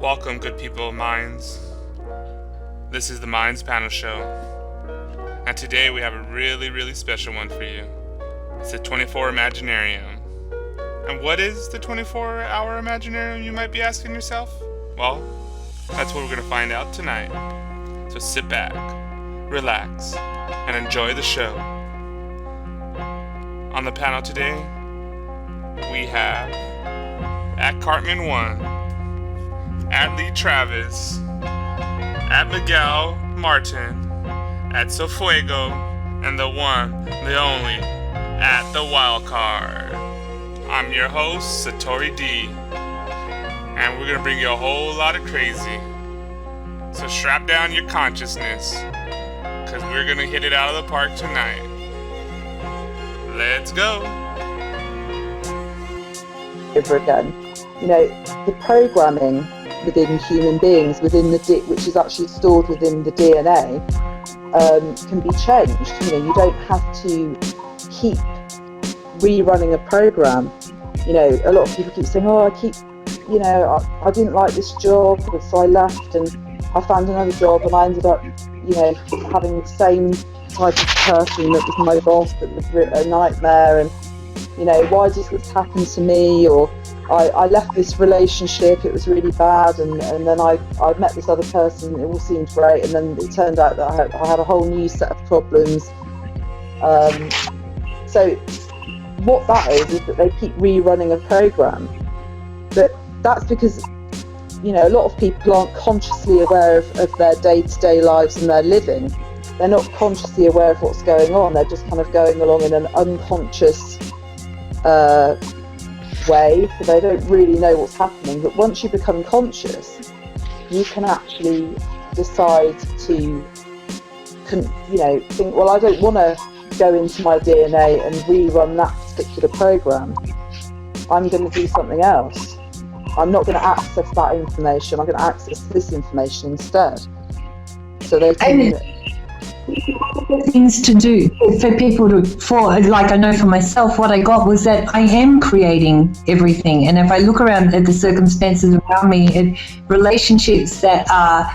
Welcome, good people of Minds. This is the Minds Panel Show. And today we have a really special one for you. It's the 24hrImaginarium. And what is the 24-hour Imaginarium, you might be asking yourself? Well, that's what we're going to find out tonight. So sit back, relax, and enjoy the show. On the panel today, we have at Cartman 1, at Lee Travis, at Miguel Martin, at Sofuego, and the one, the only, at the Wild Card. I'm your host, Satori D, and we're gonna bring you a whole lot of crazy. So strap down your consciousness, cause we're gonna hit it out of the park tonight. Let's go. Over again, the programming within human beings, within which is actually stored within the DNA, can be changed. You don't have to keep rerunning a program. A lot of people keep saying, I didn't like this job, so I left and I found another job, and I ended up, having the same type of person that was my boss that was a nightmare, and why does this happen to me? Or I left this relationship, it was really bad, and then I met this other person, it all seemed great, and then it turned out that I had a whole new set of problems. So what that is that they keep rerunning a program. But that's because a lot of people aren't consciously aware of their day-to-day lives and their living. They're not consciously aware of what's going on, they're just kind of going along in an unconscious way, so they don't really know what's happening. But once you become conscious, you can actually decide to think, well, I don't want to go into my DNA and rerun that particular program. I'm going to do something else. I'm not going to access that information, I'm going to access this information instead. So they can things to do for people like I know for myself, what I got was that I am creating everything, and if I look around at the circumstances around me, relationships that are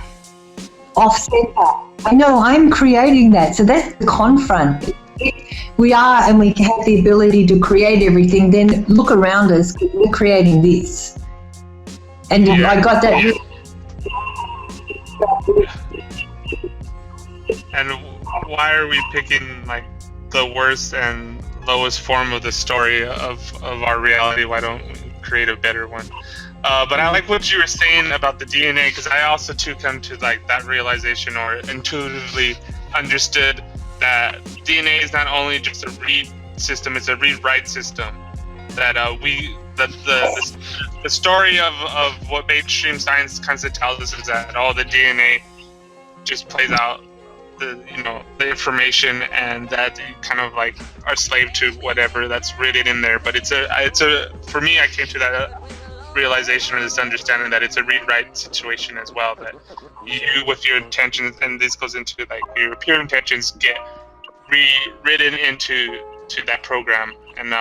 off center, I know I'm creating that. So that's the confront. We are, and we have the ability to create everything. Then look around us, we're creating this, and I got that. And why are we picking like the worst and lowest form of the story of our reality? Why don't we create a better one? But I like what you were saying about the DNA, because I also too come to like that realization, or intuitively understood that DNA is not only just a read system, it's a read-write system. That the story of what mainstream science kind of tells us is that all the DNA just plays out the information, and that you kind of like are slave to whatever that's written in there. But it's a for me, I came to that realization, or this understanding, that it's a read-write situation as well, that you with your intentions, and this goes into like your pure intentions, get rewritten into that program. And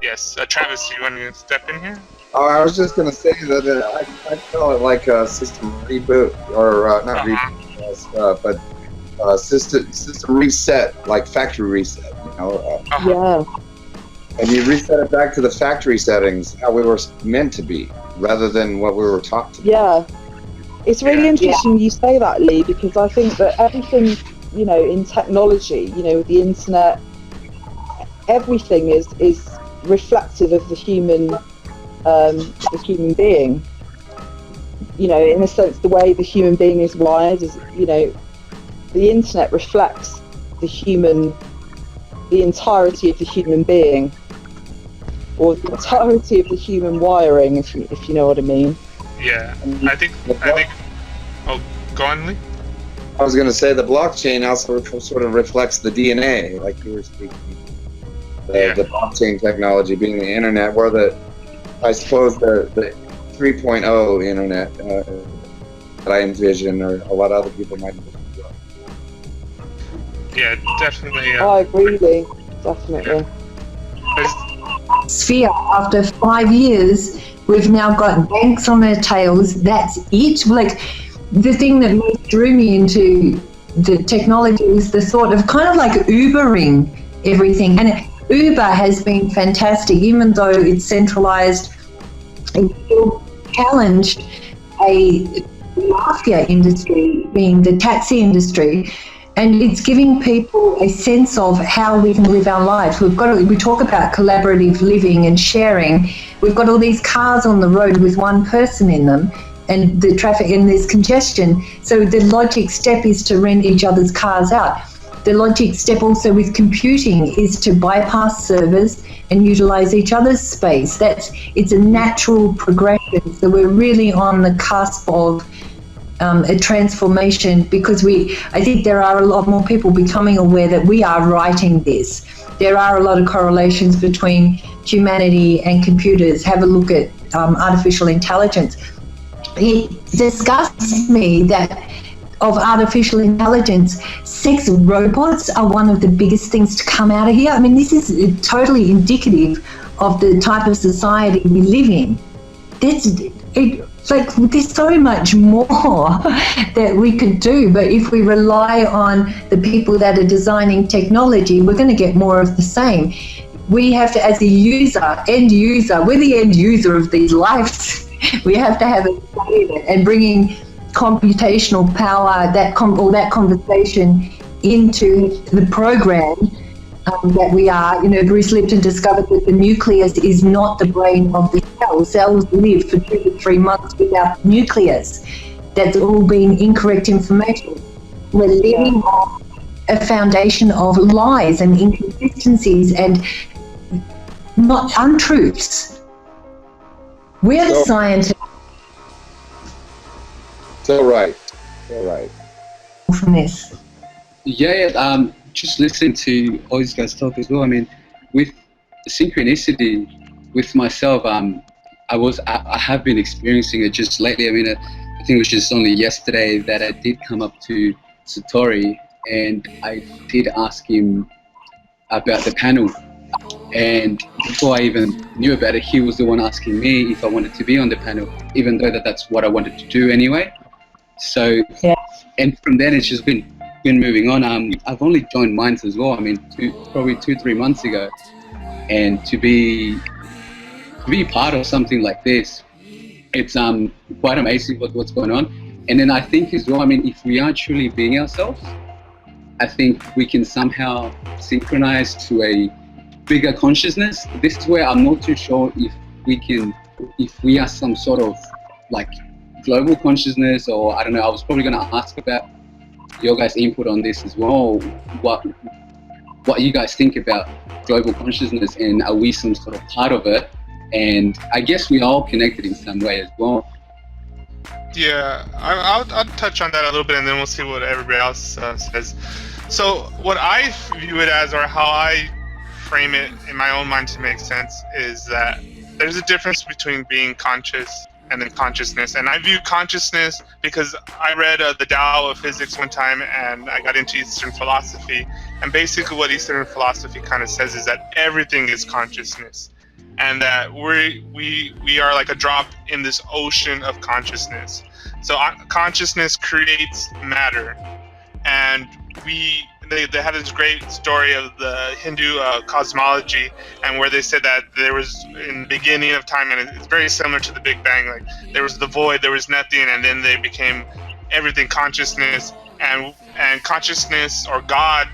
yes, Travis, you want to step in here? Oh, I was just going to say that I call it like a system reboot, or not reboot, but system reset, like factory reset, Yeah. And you reset it back to the factory settings, how we were meant to be, rather than what we were taught to be. Yeah. It's really interesting you say that, Lee, because I think that everything, in technology, with the internet, everything is reflective of the human being. In a sense, the way the human being is wired is, the internet reflects the entirety of the human being, or the entirety of the human wiring, if you know what I mean. Yeah, I think. Oh, go on, Lee. I was going to say the blockchain also sort of reflects the DNA, like you were speaking. The blockchain technology being the internet, where I suppose the 3.0 internet that I envision, or a lot of other people might envision. Yeah, definitely. I agree, Lee. Definitely. Yeah. Sphere, after 5 years, We've now got banks on our tails. That's it. Like, the thing that most drew me into the technology is the thought of kind of like Ubering everything. And Uber has been fantastic, even though it's centralized. It still challenged a mafia industry, being the taxi industry. And it's giving people a sense of how we can live our lives. We talk about collaborative living and sharing. We've got all these cars on the road with one person in them, and the traffic, and there's congestion. So the logic step is to rent each other's cars out. The logic step also with computing is to bypass servers and utilize each other's space. It's a natural progression. So we're really on the cusp of a transformation, because I think there are a lot more people becoming aware that we are writing this. There are a lot of correlations between humanity and computers. Have a look at artificial intelligence. It disgusts me that of artificial intelligence, sex robots are one of the biggest things to come out of here. I mean, this is totally indicative of the type of society we live in. There's so much more that we could do, but if we rely on the people that are designing technology, we're going to get more of the same. We have to, as a end user, we're the end user of these lives. We have to have a say in it, and bringing computational power, that conversation into the program that we are. Bruce Lipton discovered that the nucleus is not the brain of the cell. Cells live for 2 to 3 months without nucleus. That's all been incorrect information. We're living on a foundation of lies and inconsistencies and not untruths. We're the scientists. So right. From this. Yeah. Just listen to all these guys talk as well. I mean, with synchronicity, with myself, I have been experiencing it just lately. I mean, I think it was just only yesterday that I did come up to Satori, and I did ask him about the panel. And before I even knew about it, he was the one asking me if I wanted to be on the panel, even though that's what I wanted to do anyway. So, yeah. And from then it's just been moving on. I've only joined Minds as well. I mean, probably 2-3 months ago, and to be part of something like this, it's quite amazing what's going on. And then I think as well, I mean, if we are truly being ourselves, I think we can somehow synchronize to a bigger consciousness. This is where I'm not too sure if we are some sort of like global consciousness, or I don't know. I was probably going to ask about your guys' input on this as well. What you guys think about global consciousness, and are we some sort of part of it? And I guess we are all connected in some way as well. Yeah, I'll touch on that a little bit, and then we'll see what everybody else says. So what I view it as, or how I frame it in my own mind to make sense, is that there's a difference between being conscious and then consciousness. And I view consciousness because I read the Tao of Physics one time, and I got into Eastern philosophy. And basically what Eastern philosophy kind of says is that everything is consciousness, and that we are like a drop in this ocean of consciousness. So consciousness creates matter, and they had this great story of the Hindu cosmology, and where they said that there was, in the beginning of time, and it's very similar to the Big Bang, like there was the void, there was nothing, and then they became everything consciousness, and consciousness, or God,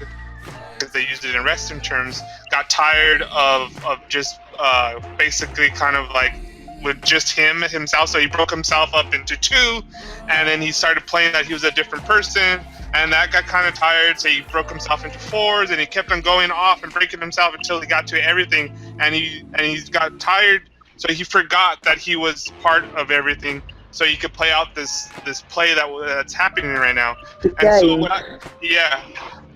because they used it in Western terms, got tired of just basically kind of like with just himself, so he broke himself up into two, and then he started playing that he was a different person, and that got kind of tired, so he broke himself into fours, and he kept on going off and breaking himself until he got to everything, and he got tired, so he forgot that he was part of everything, so he could play out this play that's happening right now. And so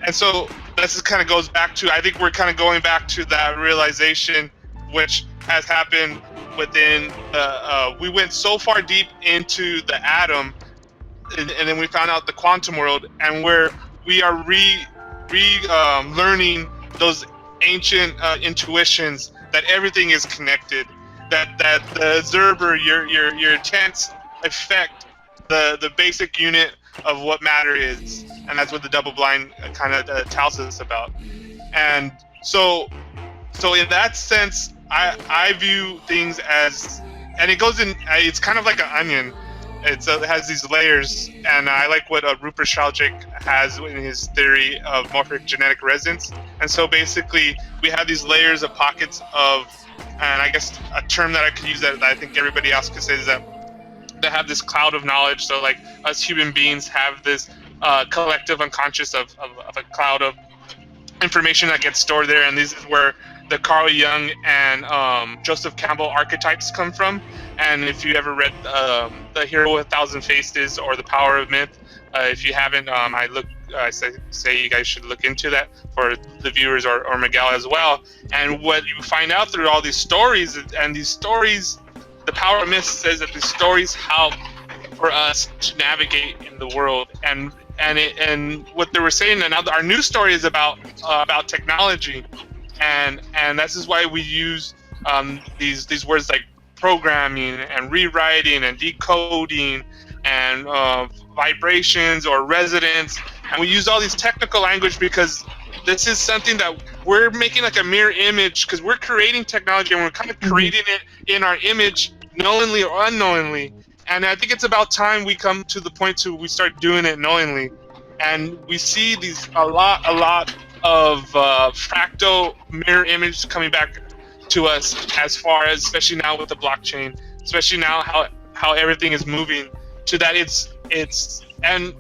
and so this is kind of goes back to, I think we're kind of going back to that realization, which has happened within we went so far deep into the atom, and then we found out the quantum world, and where we are learning those ancient intuitions that everything is connected, that the observer, your intents affect the basic unit of what matter is, and that's what the double blind kind of tells us about. And so in that sense, I view things as, and it goes in, it's kind of like an onion. It has these layers, and I like what Rupert Sheldrake has in his theory of morphic genetic resonance. And so basically, we have these layers of pockets of, and I guess a term that I could use that I think everybody else could say is that they have this cloud of knowledge. So like us human beings have this collective unconscious of a cloud of information that gets stored there, and this is where the Carl Jung and Joseph Campbell archetypes come from. And if you ever read The Hero with 1,000 Faces or The Power of Myth, if you haven't, I say you guys should look into that for the viewers or Miguel as well. And what you find out through all these stories, and these stories, The Power of Myth says that these stories help for us to navigate in the world. And what they were saying, and our new story is about technology. And this is why we use these words like programming and rewriting and decoding and vibrations or resonance, and we use all these technical language because this is something that we're making like a mirror image, because we're creating technology and we're kind of creating it in our image, knowingly or unknowingly. And I think it's about time we come to the point to we start doing it knowingly. And we see a lot of fractal mirror images coming back to us, as far as, especially now with the blockchain, especially now how everything is moving to that. And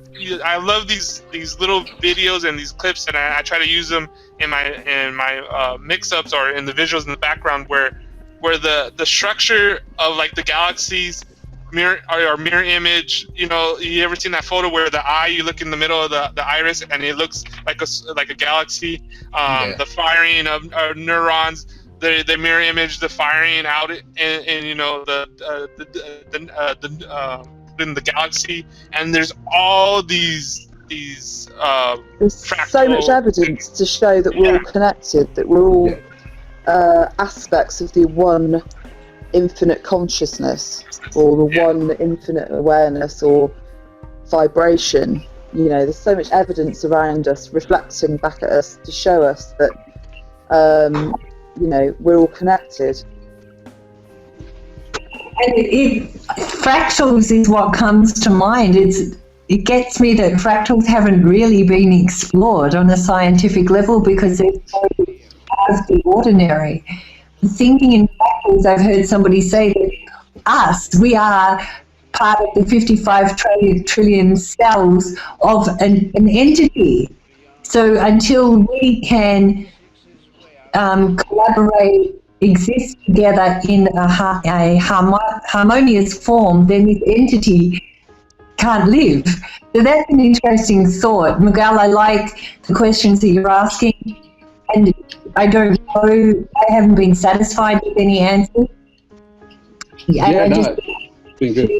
I love these little videos and these clips, and I try to use them in my mix-ups or in the visuals in the background, where the structure of like the galaxies mirror image. You know, you ever seen that photo where the eye, you look in the middle of the iris and it looks like a galaxy? The firing of neurons, the mirror image, the firing out in you know in the galaxy, and there's all these there's so much evidence to show that we're all connected, that we're all aspects of the one infinite consciousness, or the one infinite awareness or vibration. You know, there's so much evidence around us reflecting back at us to show us that you know, we're all connected. And fractals is what comes to mind. It gets me that fractals haven't really been explored on a scientific level because they're so out of the ordinary. Thinking in fractals, I've heard somebody say that we are part of the 55 trillion cells of an entity. So until we can collaborate, exist together in a harmonious form, then this entity can't live. So that's an interesting thought. Miguel, I like the questions that you're asking, and I don't know, I haven't been satisfied with any answers. Been good.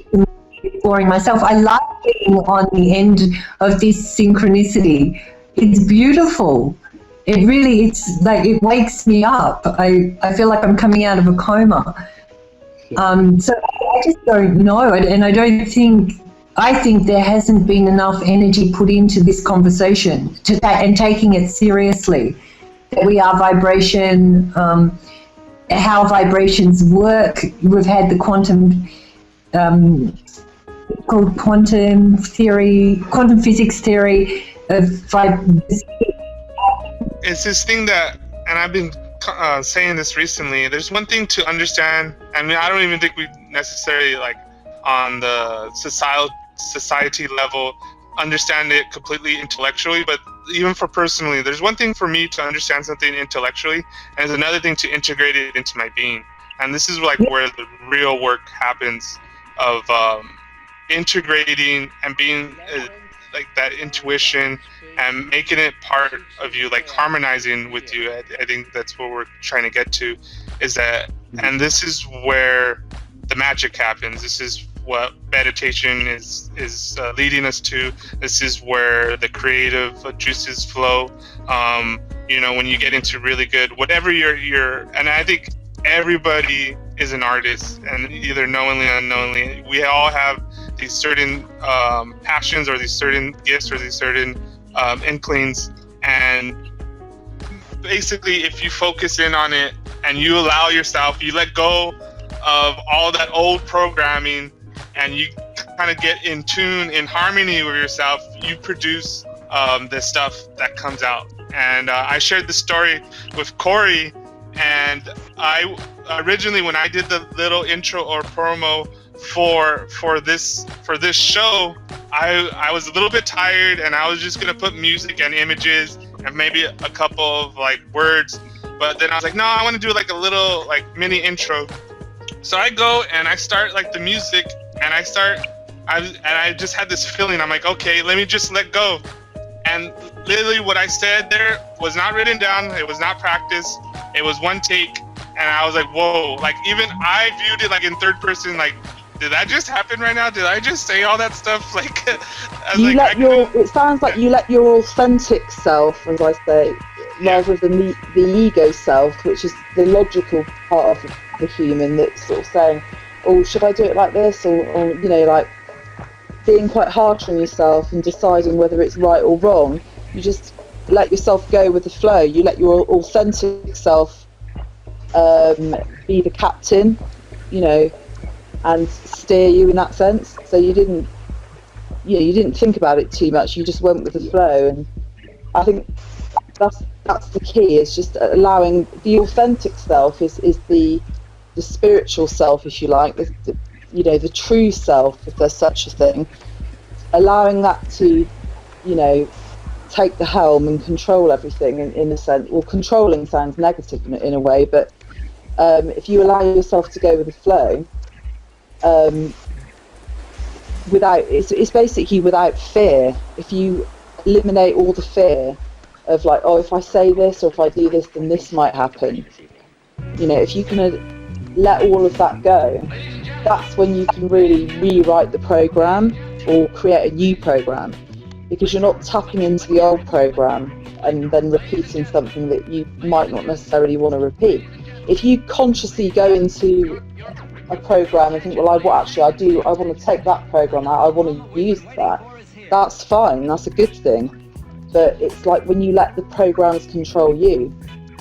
Exploring myself. I love being on the end of this synchronicity. It's beautiful. It's like, it wakes me up. I feel like I'm coming out of a coma. So I just don't know, and I think there hasn't been enough energy put into this conversation and taking it seriously. That we are vibration, how vibrations work. We've had the quantum called quantum physics theory of vibration. It's this thing that, and I've been saying this recently, there's one thing to understand, I mean, I don't even think we necessarily, like, on the society level, understand it completely intellectually, but even for personally, there's one thing for me to understand something intellectually, and there's another thing to integrate it into my being. And this is like where the real work happens, of integrating and being like that intuition and making it part of you, like harmonizing with you. I think that's what we're trying to get to, is that, and this is where the magic happens. This is what meditation is leading us to. This is where the creative juices flow. You know, when you get into really good, whatever you're, and I think everybody is an artist, and either knowingly or unknowingly, we all have these certain passions or these certain gifts or these certain inklings, and basically if you focus in on it and you allow yourself, you let go of all that old programming and you kind of get in tune, in harmony with yourself, you produce the stuff that comes out. And I shared this story with Corey, and I originally, when I did the little intro or promo for this show, I was a little bit tired, and I was just gonna put music and images and maybe a couple of like words, but then I was like, no, I want to do like a little like mini intro. So I go and I start like the music, and I just had this feeling. I'm like, okay, let me just let go. And literally what I said there was not written down. It was not practiced. It was one take. And I was like, whoa, like even I viewed it like in third person, like, did that just happen right now? Did I just say all that stuff? Like, it sounds like you let your authentic self, as I say, rather than the ego self, which is the logical part of the human that's sort of saying, oh, should I do it like this? Or you know, like being quite harsh on yourself and deciding whether it's right or wrong. You just let yourself go with the flow. You let your authentic self be the captain, you know, and steer you in that sense. So you didn't think about it too much. You just went with the flow, and I think that's the key. It's just allowing the authentic self is the spiritual self, if you like, the true self, if there's such a thing. Allowing that to, take the helm and control everything in a sense. Well, controlling sounds negative in a way, but if you allow yourself to go with the flow, it's basically without fear. If you eliminate all the fear of like, oh, if I say this or if I do this, then this might happen. If you can let all of that go, that's when you can really rewrite the program or create a new program, because you're not tapping into the old program and then repeating something that you might not necessarily want to repeat. If you consciously go into a program and think, well, I want to take that program out, I want to use that, that's fine, that's a good thing. But it's like when you let the programs control you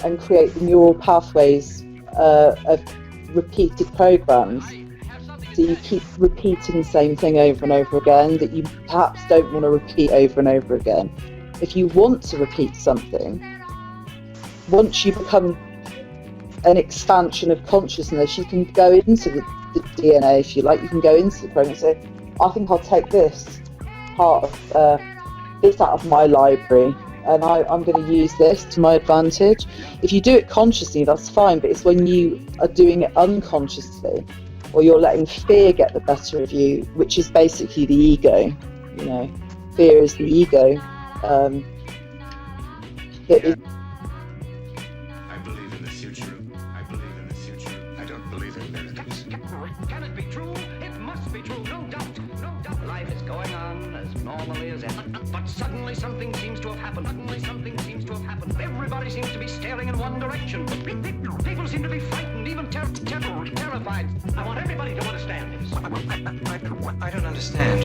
and create the neural pathways of repeated programs. So you keep repeating the same thing over and over again that you perhaps don't want to repeat over and over again. If you want to repeat something, once you become an expansion of consciousness, you can go into the DNA, if you like. You can go into the program and say, I think I'll take this part of this out of my library, and I'm going to use this to my advantage. If you do it consciously, that's fine, but it's when you are doing it unconsciously, or you're letting fear get the better of you, which is basically the ego. Fear is the ego. I believe in the future. I believe in the future. I don't believe in miracles. Can it be true? It must be true, no doubt. No doubt. Life is going on as normally as ever. But suddenly something seems to have happened. Everybody seems to be staring in one direction. People seem to be frightened, even terrified. I want everybody to understand this. I don't understand.